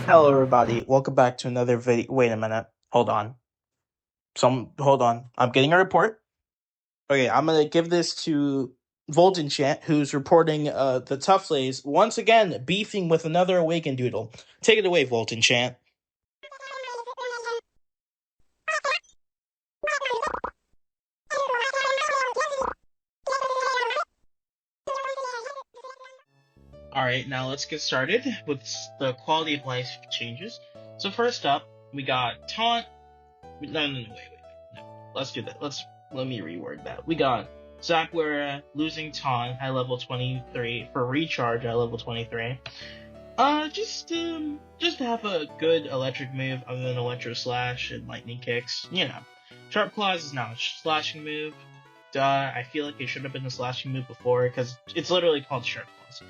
Hello, everybody. Welcome back to another video. Wait a minute. Hold on. Hold on. I'm getting a report. Okay, I'm gonna give this to Volton Chant, who's reporting the Tough Lays once again beefing with another Awakened Doodle. Take it away, Volton Chant. Alright, now let's get started with the quality of life changes. So first up, we got Taunt. No, wait. No, let's do that. Let me reword that. We got Zakwera losing Taunt at level 23 for recharge at level 23. Just to have a good electric move other than Electro Slash and Lightning Kicks. You know, Sharp Claws is now a slashing move. Duh, I feel like it should have been a slashing move before because it's literally called Sharp Claws.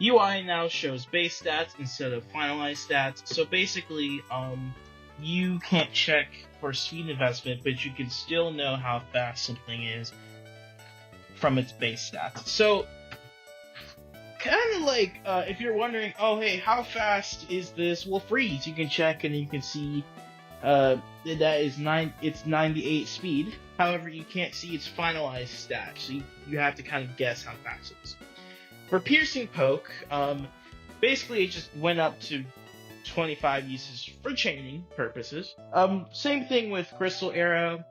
UI now shows base stats instead of finalized stats, so basically, you can't check for speed investment, but you can still know how fast something is from its base stats. So, kind of like, if you're wondering, oh hey, how fast is this? Well, freeze, you can check and you can see, that it's 98 speed. However, you can't see its finalized stats, so you have to kind of guess how fast it is. For Piercing Poke, basically it just went up to 25 uses for chaining purposes. Same thing with Crystal Arrow,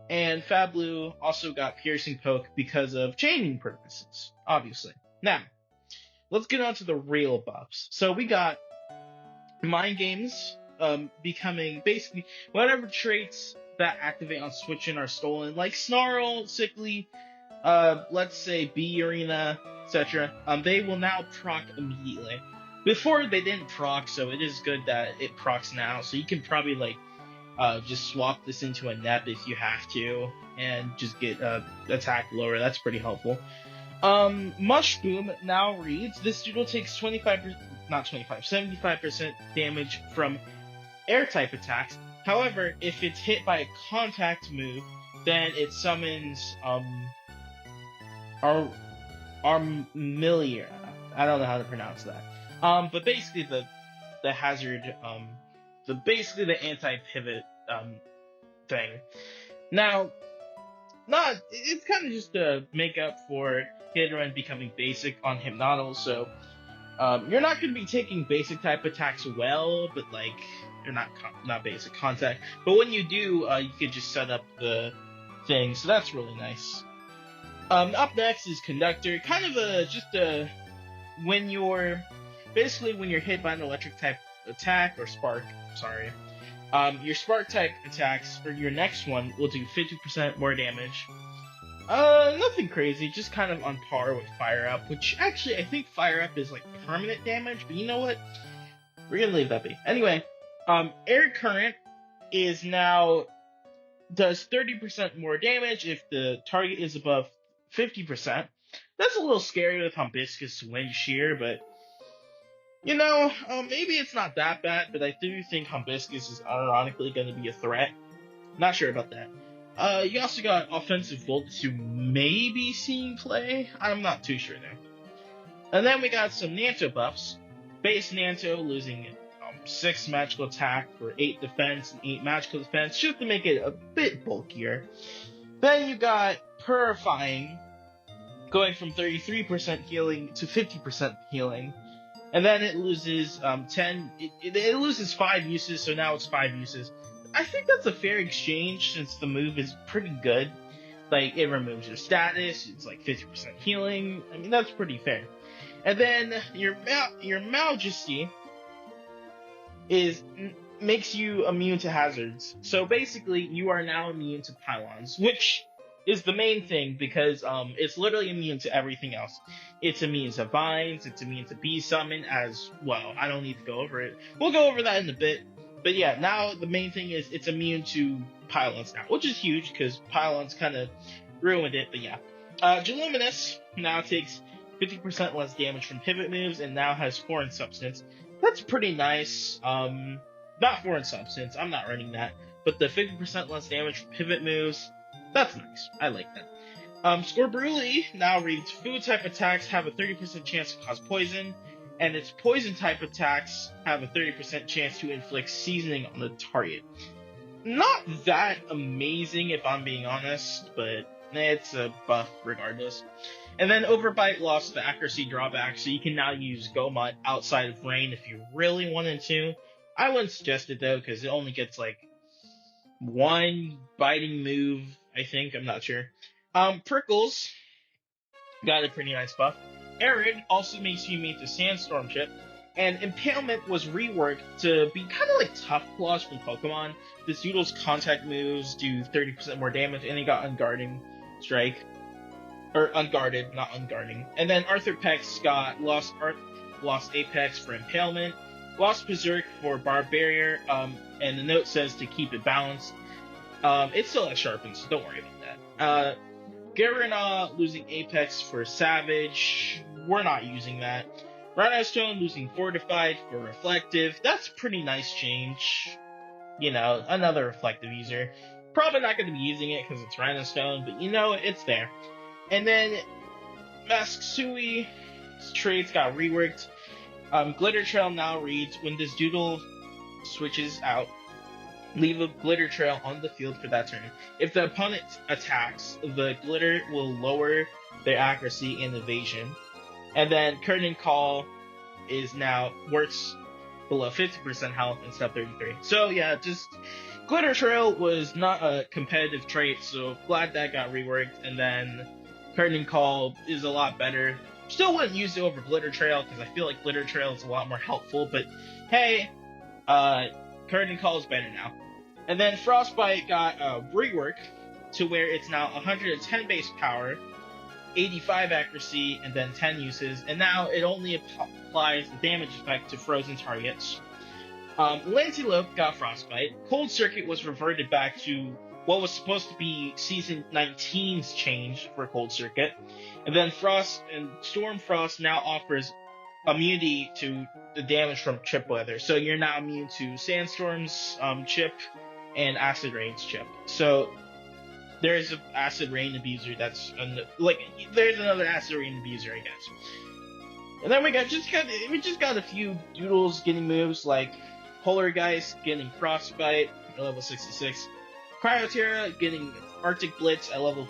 and Fablu also got Piercing Poke because of chaining purposes, obviously. Now, let's get on to the real buffs. So we got Mind Games, becoming basically whatever traits that activate on switching are stolen, like Snarl, Sickly, let's say B Arena, etc. They will now proc immediately. Before they didn't proc, so it is good that it procs now. So you can probably just swap this into a NEP if you have to, and just get attack lower. That's pretty helpful. Mushroom now reads, this doodle takes 75% damage from air type attacks. However, if it's hit by a contact move, then it summons Armilia. I don't know how to pronounce that. But basically the hazard, basically the anti-pivot thing. Now, it's kind of just to make up for Hydran becoming basic on Hypnotl, so you're not going to be taking basic type attacks well, but you're not basic contact. But when you do, you can just set up the thing, so that's really nice. Up next is Conductor, kind of when you're hit by an electric type attack, or spark, sorry, your spark type attacks for your next one will do 50% more damage. Nothing crazy, just kind of on par with Fire Up, which actually I think Fire Up is permanent damage, but you know what? We're gonna leave that be. Anyway, Air Current is now does 30% more damage if the target is above 50%. That's a little scary with Hibiscus Wind Shear, but maybe it's not that bad, but I do think Hibiscus is ironically going to be a threat. Not sure about that. You also got Offensive Voltage, who may be seeing play. I'm not too sure there. And then we got some Nanto buffs. Base Nanto losing 6 magical attack for 8 defense and 8 magical defense, just to make it a bit bulkier. Then you got Purifying, going from 33% healing to 50% healing. And then it loses it loses 5 uses, so now it's 5 uses. I think that's a fair exchange since the move is pretty good. It removes your status, it's 50% healing. I mean, that's pretty fair. And then your Majesty makes you immune to hazards. So basically, you are now immune to pylons, which is the main thing because it's literally immune to everything else. It's immune to vines, it's immune to bee summon as well. I don't need to go over it. We'll go over that in a bit. But yeah, now the main thing is it's immune to pylons now, which is huge because pylons kind of ruined it. But yeah, Geluminous now takes 50% less damage from pivot moves and now has Foreign Substance. That's pretty nice. Not Foreign Substance, I'm not running that. But the 50% less damage from pivot moves, that's nice. I like that. Scorbreuli now reads, food type attacks have a 30% chance to cause poison, and its poison type attacks have a 30% chance to inflict seasoning on the target. Not that amazing if I'm being honest, but it's a buff regardless. And then Overbite lost the accuracy drawback, so you can now use Gomot outside of rain if you really wanted to. I wouldn't suggest it though, because it only gets like one biting move, I think, I'm not sure. Prickles got a pretty nice buff. Arid also makes you meet the Sandstorm chip, and Impalement was reworked to be kind of like Tough Claws from Pokemon. This Doodle's contact moves do 30% more damage, and he got Unguarding Strike. Or Unguarded, not Unguarding. And then Arthur Peck's got Lost Apex for Impalement, Lost Berserk for Barb Barrier, and the note says to keep it balanced. It still has Sharpen, so don't worry about that. Garena losing Apex for Savage. We're not using that. Rhino Stone losing Fortified for Reflective. That's a pretty nice change. You know, another Reflective user. Probably not going to be using it because it's Rhino Stone, but you know, it's there. And then Mask Sui's traits got reworked. Glitter Trail now reads, when this Doodle switches out, leave a glitter trail on the field for that turn. If the opponent attacks, the glitter will lower their accuracy and evasion. And then Curtain Call is now works below 50% health instead of 33. So yeah, just Glitter Trail was not a competitive trait, so glad that got reworked. And then Curtain Call is a lot better. Still wouldn't use it over Glitter Trail because I feel like Glitter Trail is a lot more helpful, but hey, Curtain Call is better now. And then Frostbite got a rework to where it's now 110 base power, 85 accuracy, and then 10 uses, and now it only applies the damage effect to frozen targets. Lancelope got Frostbite. Cold Circuit was reverted back to what was supposed to be Season 19's change for Cold Circuit. And then Frost and Storm Frost now offers immunity to the damage from chip weather. So you're now immune to Sandstorm's chip and Acid Rain's chip. So there's an Acid Rain abuser that's there's another Acid Rain abuser, I guess. And then we just got a few Doodles getting moves like Polargeist getting Frostbite at level 66, Cryoterra getting Arctic Blitz at level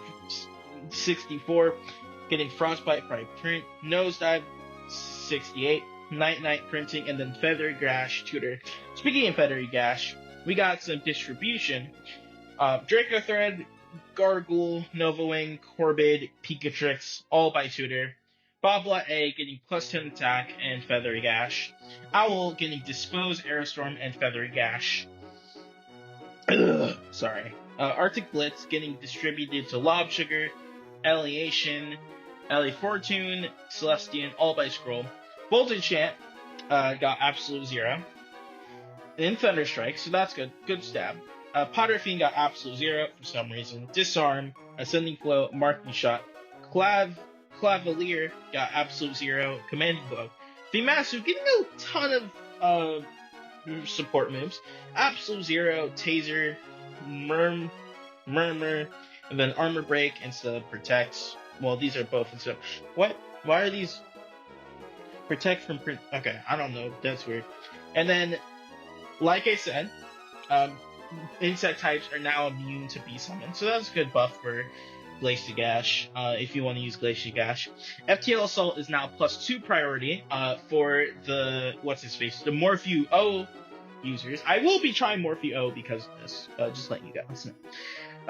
64, getting Frostbite by print, Nosedive 68, Night printing, and then Feathery Gash tutor. Speaking of Feathery Gash, we got some distribution. Draco Thread, Gargoyle, Nova Wing, Corbid, Pikatrix, all by tutor. Bobla A getting plus 10 attack and Feathery Gash. Owl getting Dispose, Aerostorm, and Feathery Gash. Sorry. Arctic Blitz getting distributed to Lob Sugar, Alliation, Ellie Fortune, Celestian, all by Scroll. Bolted Champ got Absolute Zero. And Thunder Strike, so that's good. Good stab. Potter Fiend got Absolute Zero for some reason. Disarm, Ascending Flow, Marking Shot. Clavalier got Absolute Zero, Commanding Blow. Fimasu getting a ton of support moves. Absolute Zero, Taser, Murmur, and then Armor Break instead of Protect. Well, these are both instead. What? Why are these Protect from print? Okay, I don't know. That's weird. And then, like I said, insect types are now immune to Bee Summon, so that's a good buff for Glacier Gash, if you want to use Glacier Gash. FTL Assault is now +2 priority, for the, the Morphew O users. I will be trying Morphew O because of this, just letting you guys know.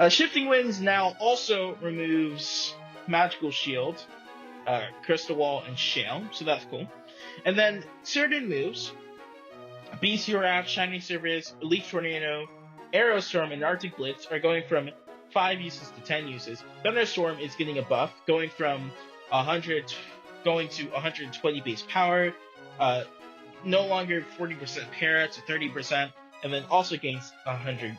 Shifting Winds now also removes Magical Shield, Crystal Wall, and Shale, so that's cool. And then certain moves, Beast Wrath, Shining Service, Leaf Tornado, Aerostorm, and Arctic Blitz are going from 5 uses to 10 uses. Thunderstorm is getting a buff, going from 100 going to 120 base power, no longer 40% para to 30%, and then also gains 10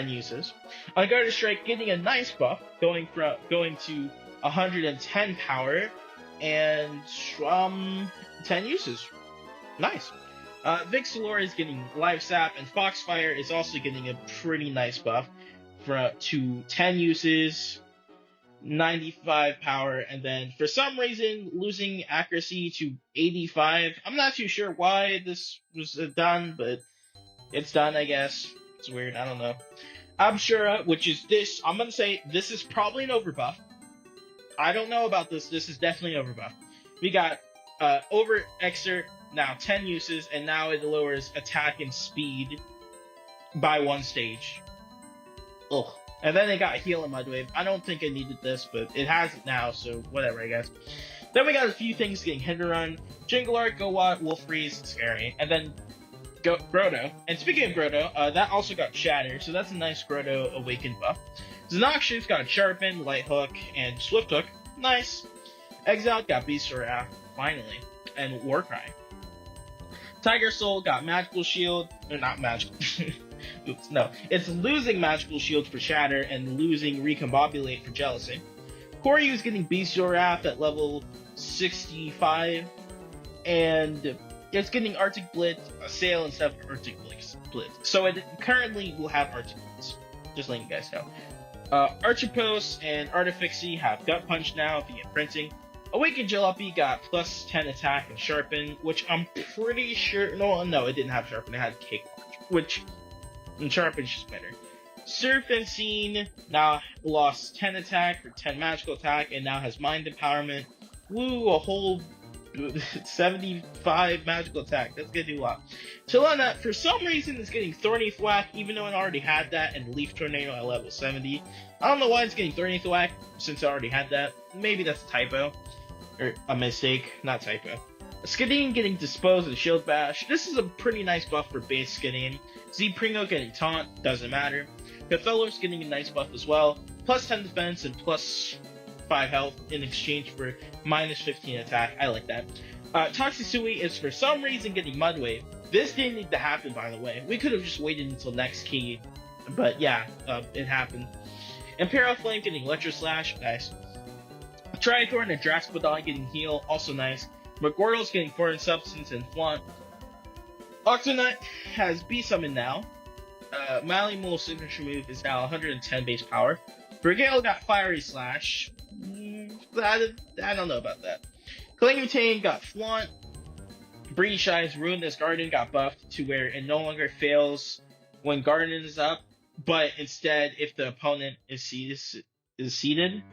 uses. Unguarded Strike getting a nice buff, going to 110 power and 10 uses. Nice. Vixalor is getting Live Sap, and Foxfire is also getting a pretty nice buff to 10 uses, 95 power, and then for some reason losing accuracy to 85. I'm not too sure why this was done, but it's done, I guess. It's weird, I don't know. Abshura, which is this, I'm gonna say this is probably an overbuff. I don't know about this, this is definitely an overbuff. We got over exert, now 10 uses, and now it lowers attack and speed by 1 stage. Ugh. And then they got heal and Mudwave. I don't think I needed this, but it has it now, so whatever, I guess. Then we got a few things getting hit and run. Jingleart, Go-Watt, Wolf Freeze, Scary. And then Grotto. And speaking of Grotto, that also got Shatter, so that's a nice Grotto Awakened buff. Xenoxious got Sharpen, Light Hook, and Swift Hook. Nice. Exile got Beast of Wrath, finally. And Warcry. Tiger Soul got Magical Shield, or not Magical. Oops, no. It's losing Magical Shield for Shatter and losing Recombobulate for Jealousy. Koryu's getting Beast of Wrath at level 65, and it's getting Arctic Blitz, Sail instead of Arctic Blitz. So it currently will have Arctic Blitz. Just letting you guys know. Archipos and Artifixie have Gut Punch now if you get printing. Awakened Jalopy got plus 10 attack and Sharpen, which I'm pretty sure... No, it didn't have Sharpen, it had Cake Punch, which... And Sharpen's just better. Serpentine now lost 10 attack or 10 magical attack and now has Mind Empowerment. Woo, a whole 75 magical attack. That's gonna do a lot. Chelena, for some reason, is getting Thorny Thwack, even though it already had that, and Leaf Tornado at level 70. I don't know why it's getting Thorny Thwack, since it already had that. Maybe that's a typo. Or a mistake, not typo. Skideen getting Disposed and Shield Bash. This is a pretty nice buff for base Skideen. Z-Pringo getting Taunt, doesn't matter. Catheller's getting a nice buff as well. Plus 10 defense and plus 5 health in exchange for minus 15 attack. I like that. Toxisui is for some reason getting Mudwave. This didn't need to happen, by the way. We could have just waited until next key. But yeah, it happened. Imperial Flame getting Electro Slash, nice. Triathorn and Draspodon getting Heal, also nice. McGordle's getting Foreign Substance and Flaunt. Octonut has B-Summon now. Malimul's signature move is now 110 base power. Brigale got Fiery Slash. I don't know about that. Klingutane got Flaunt. Breedy Shy's Ruinous Garden got buffed to where it no longer fails when Garden is up, but instead if the opponent is seated.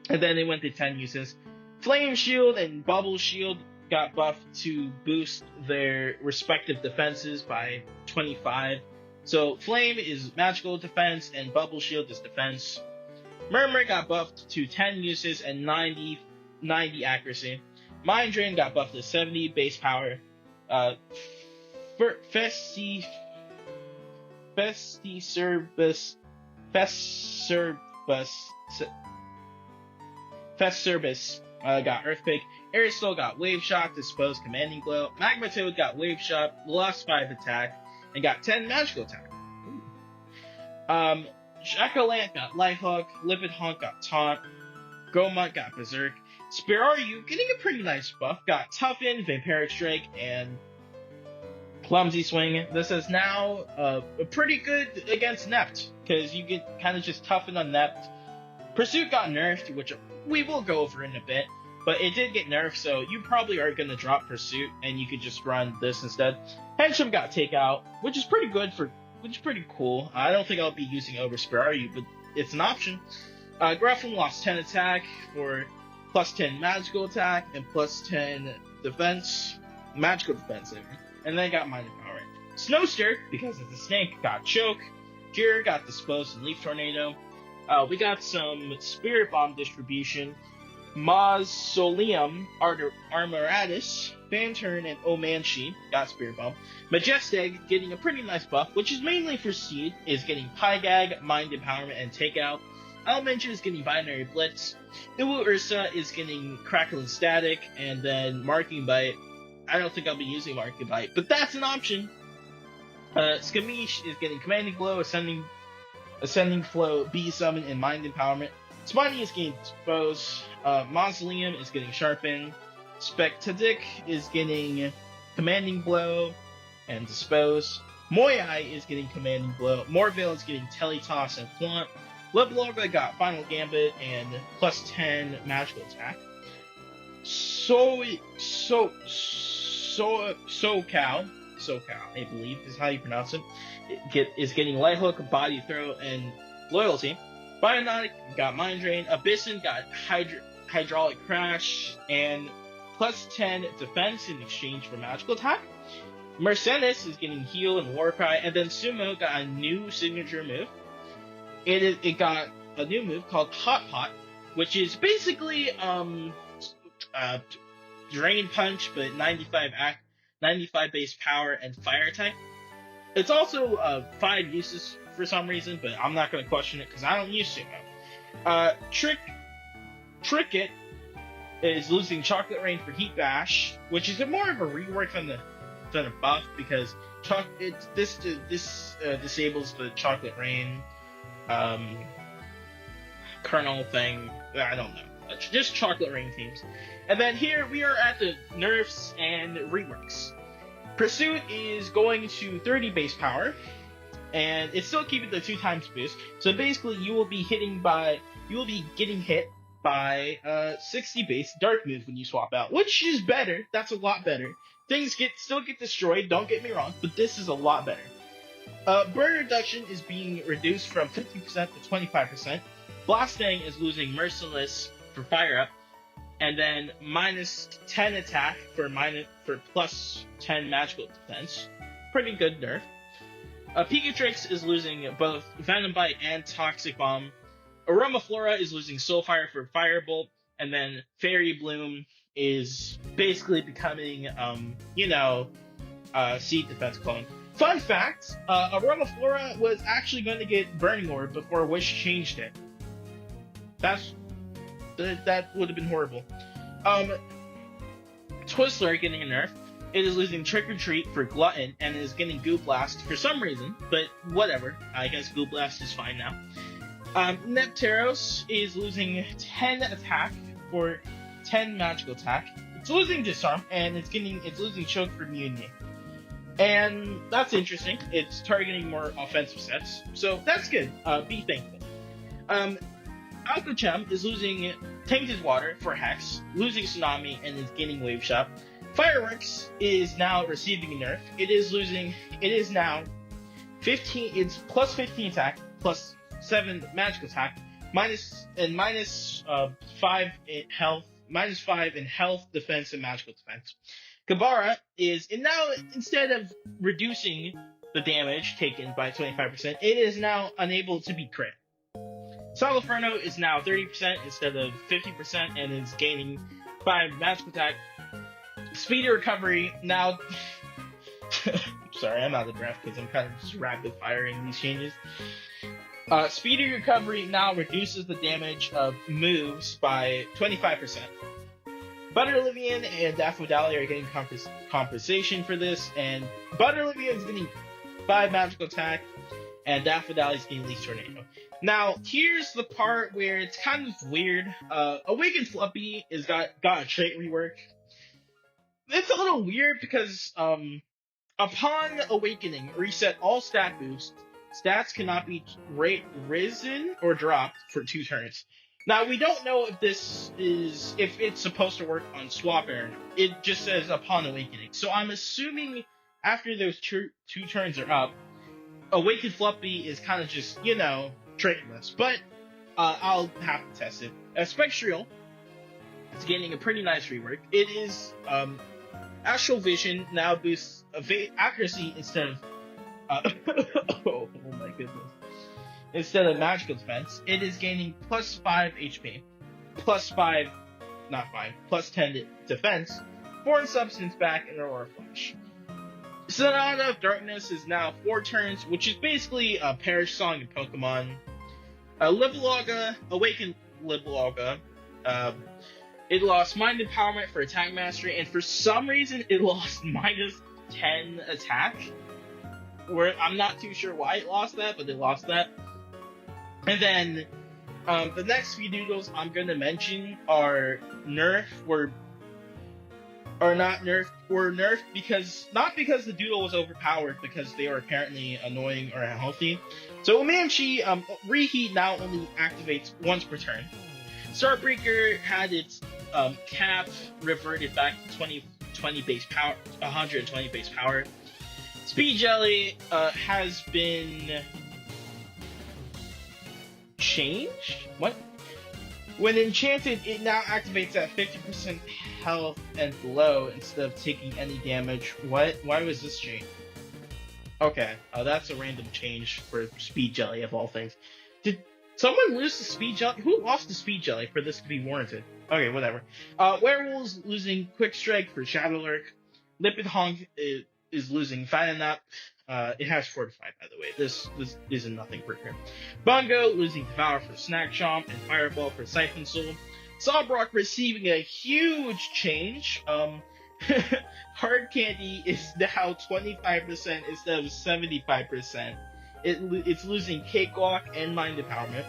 And then they went to 10 uses. Flame Shield and Bubble Shield got buffed to boost their respective defenses by 25. So Flame is magical defense and Bubble Shield is defense. Murmur got buffed to 10 uses and 90 accuracy. Mind Drain got buffed to 70 base power. Festurbis got Earthquake. Aerosol got Wave Shock, Dispose, Commanding Blow. Magmatoad got Wave Shock, lost 5 attack, and got 10 magical attack. Jack-O-Lantern got Light Hook. Lipid Honk got Taunt. Gomut got Berserk. Spiraru getting a pretty nice buff. Got Toughen, Vampiric Strike, and Clumsy Swing. This is now pretty good against Nept, because you can kind of just toughen on Nept. Pursuit got nerfed, which we will go over in a bit, but it did get nerfed, so you probably are going to drop Pursuit, and you could just run this instead. Henchum got Takeout, which is pretty good which is pretty cool. I don't think I'll be using over Spiraru, but it's an option. Gruffin lost 10 attack for plus 10 magical attack and plus 10 defense, magical defense, and then got Mind Power. Snowster, because it's a snake, got Choke. Jira got Disposed and Leaf Tornado. We got some Spirit Bomb distribution. Mausoleum, Armoratus, Bantern, and Omanshi got Spirit Bomb. Majestic, getting a pretty nice buff, which is mainly for Seed, is getting Pygag, Mind Empowerment, and Takeout. Elementure is getting Binary Blitz. Iwu Ursa is getting Crackling Static, and then Marking Bite. I don't think I'll be using Marking Bite, but that's an option. Skamish is getting Commanding Blow, Ascending Flow, B-Summon, and Mind Empowerment. Spiny is getting Dispose. Mausoleum is getting Sharpen. Spectadic is getting Commanding Blow and Dispose. Moyai is getting Commanding Blow. Morvale is getting Teletoss and Flaunt. Level got Final Gambit and plus 10 magical attack. SoCal, I believe is how you pronounce it, is getting Light Hook, Body Throw, and Loyalty. Bionotic got Mind Drain. Abyssin got Hydraulic Crash and plus 10 defense in exchange for magical attack. Mercedes is getting Heal and Warcry, and then Sumo got a new signature move. It got a new move called Hot Pot, which is basically Drain Punch, but 95 base power and fire type. It's also 5 uses for some reason, but I'm not going to question it because I don't use Sumo. Tricket is losing Chocolate Rain for Heat Bash, which is more of a rework than a buff because this disables the Chocolate Rain kernel thing. I don't know. Just Chocolate Rain themes. And then here we are at the Nerfs and reworks. Pursuit is going to 30 base power, and it's still keeping the 2 times boost. So basically, you will be getting hit by 60 base Dark move when you swap out, which is better. That's a lot better. Things still get destroyed. Don't get me wrong, but this is a lot better. Burn reduction is being reduced from 50% to 25%. Blasting is losing Merciless for fire up, and then minus 10 attack for plus 10 magical defense. Pretty good nerf. Pikatrix is losing both Venom Bite and Toxic Bomb. Aromaflora is losing Soulfire for Firebolt, and then Fairy Bloom is basically becoming, Seed Defense clone. Fun fact, Aromaflora was actually going to get Burning Orb before Wish changed it. That would have been horrible. Twizzler getting a nerf. It is losing Trick or Treat for Glutton and is getting Goo Blast for some reason, but whatever. I guess Goo Blast is fine now. Nepteros is losing 10 attack for 10 magical attack. It's losing Disarm and it's losing Choke for Immunity. And that's interesting. It's targeting more offensive sets, so that's good. Be thankful. Alcachem is losing Tainted Water for Hex, losing Tsunami, and is gaining Wave Shot. Fireworks is now receiving a nerf. It is now 15. It's plus 15 attack, plus 7 magical attack, minus 5 in health, minus 5 in health, defense, and magical defense. Kabara is now, instead of reducing the damage taken by 25%, it is now unable to be crit. Soloferno is now 30% instead of 50% and is gaining 5 magical attack. Speedy recovery now. Sorry, I'm out of breath because I'm kind of just rapid firing these changes. Speedy recovery now reduces the damage of moves by 25%. Butterlivian and Daffodili are getting compensation for this, and Butterlivian is getting 5 magical attack, and Daffodili is getting Leaf Tornado. Now, here's the part where it's kind of weird. Awakened Fluffy is got a trait rework. It's a little weird because upon awakening, reset all stat boosts. Stats cannot be risen or dropped for 2 turns. Now, we don't know if it's supposed to work on swap error. It just says upon awakening. So I'm assuming after those 2 turns are up, Awakened Fluffy is kind of just, traitless. But I'll have to test it. Spectral is getting a pretty nice rework. It is Astral Vision now boosts accuracy instead of oh my goodness. Instead of magical defense, it is gaining plus 5 HP, plus 10 defense, Foreign Substance back, and Aurora Flash. Sonata of Darkness is now 4 turns, which is basically a Perish Song in Pokemon. Libiloga, Awakened Libiloga, it lost Mind Empowerment for Attack Mastery, and for some reason it lost minus 10 attack. I'm not too sure why it lost that, but it lost that. And then the next few doodles I'm going to mention are are not nerfed, were nerfed because not because the Doodle was overpowered, because they are apparently annoying or unhealthy. So Umanchi reheat now only activates once per turn. Starbreaker had its cap reverted back to 20 base power, 120 base power. Speed Jelly has been changed. What? When enchanted, it now activates at 50% health and below instead of taking any damage. What? Why was this changed? Okay, that's a random change for Speed Jelly of all things. Did someone lose the Speed Jelly? Who lost the Speed Jelly for this to be warranted? Okay, whatever. Werewolves losing Quick Strike for Shadow Lurk. Lipid Honk is losing Fatten Up. It has Fortified, by the way. This isn't nothing for here. Bongo losing Devour for Snack Chomp and Fireball for Siphon Soul. Sawbrock receiving a huge change. Hard Candy is now 25% instead of 75%. It's losing Cakewalk and Mind Empowerment.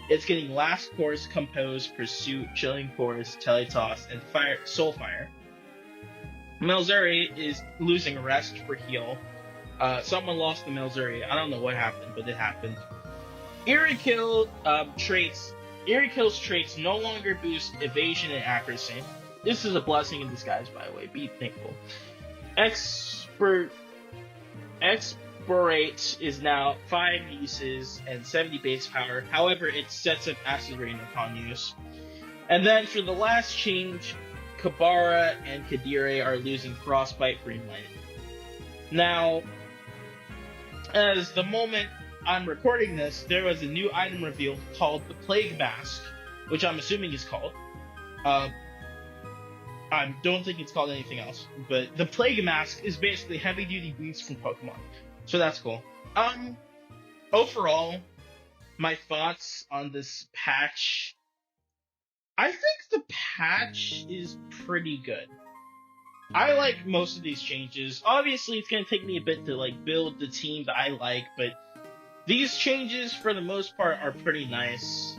It's getting Last Course, Compose, Pursuit, Chilling Course, Teletoss, and Soulfire. Malzuri is losing Rest for Heal. Someone lost the Malzuri. I don't know what happened, but it happened. Eerie Kill's traits no longer boost evasion and accuracy. This is a blessing in disguise, by the way. Be thankful. Expirate is now 5 uses and 70 base power. However, it sets up Acid Rain upon use. And then for the last change, Kabara and Kadire are losing Frostbite for Enlightenment. Now, as the moment I'm recording this, there was a new item revealed called the Plague Mask, which I'm assuming is called. I don't think it's called anything else, but the Plague Mask is basically heavy-duty boots from Pokemon, so that's cool. Overall, my thoughts on this patch, I think the patch is pretty good. I like most of these changes. Obviously, it's gonna take me a bit to build the team that I like, but these changes, for the most part, are pretty nice.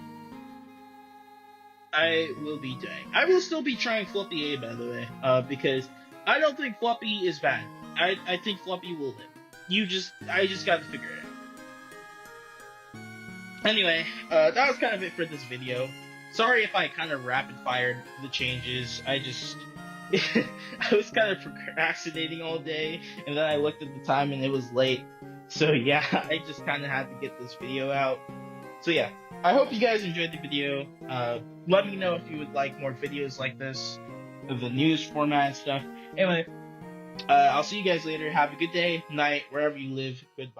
I will still be trying Floppy A, by the way, because I don't think Floppy is bad. I think Floppy will live. I just gotta figure it out. Anyway, that was kind of it for this video. Sorry if I kind of rapid-fired the changes. I was kind of procrastinating all day, and then I looked at the time and it was late. So yeah, I just kind of had to get this video out. So yeah, I hope you guys enjoyed the video. Let me know if you would like more videos like this, of the news format and stuff. Anyway, I'll see you guys later. Have a good day, night, wherever you live. Goodbye.